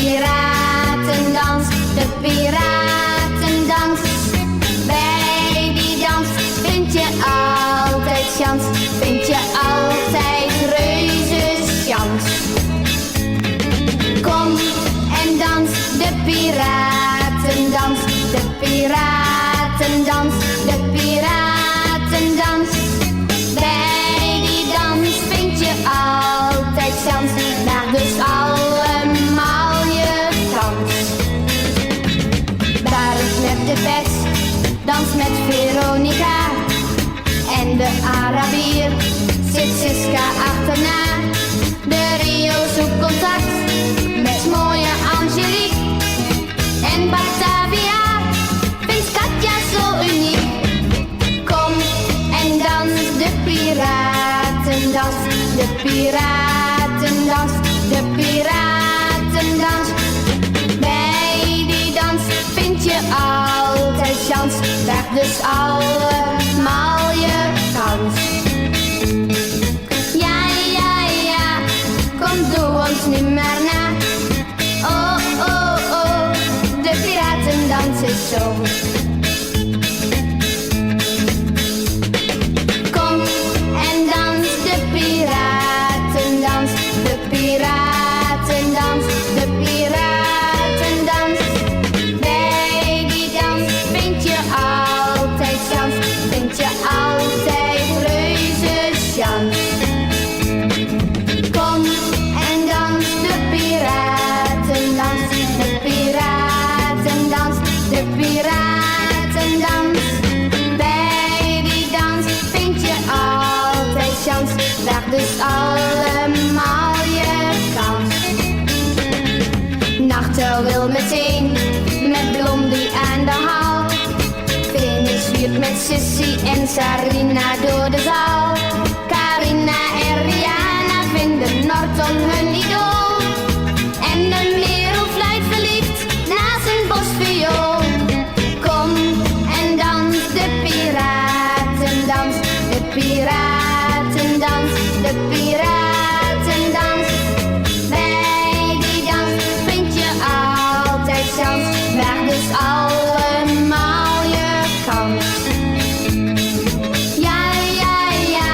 piratendans, de piratendans. Bij die dans vind je altijd chans, vind je altijd reuzenchans. Kom en dans, de piratendans, de piratendans, de piratendans. Bij die dans vind je altijd chans, maar dus allemaal je kans. Daar is met de pers, dans met Veronica. En de Arabier zit Siska achterna. De Rio zoekt contact met mooie Angelique. En Batavia vindt Katja zo uniek. Kom en dans, de piratendans, de piratendans, de piratendans. Bij die dans vind je altijd chans, draag dus allemaal je kans. Ja, ja, ja, kom doe ons nu maar na. Oh, oh, oh, de piratendans is zo. Kom en dans, de piratendans, de piratendans, de piratendans. Bij die dans vind je altijd chans, vind je altijd reuzenchans. Kom en dans, de piratendans, de piratendans, de piratendans. Bij die dans vind je altijd chans, draag dus allemaal je kans. Nachtel wil meteen met Blondie aan de haal. Venus viert met Sissy en Sarina door de zaal. Carina en Rihanna vinden Norton hun idool. En de merel fluit verliefd naast een bosviool. Kom en dans, de piratendans, de piratendans, de piratendans. Bij die dans vind je altijd chans, draag dus allemaal je kans. Ja, ja, ja,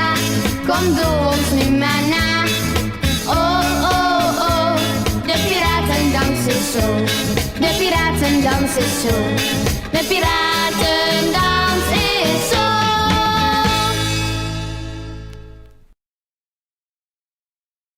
kom doe ons nu maar na. Oh, oh, oh, de piratendans is zo, de piratendans is zo, de piratendans.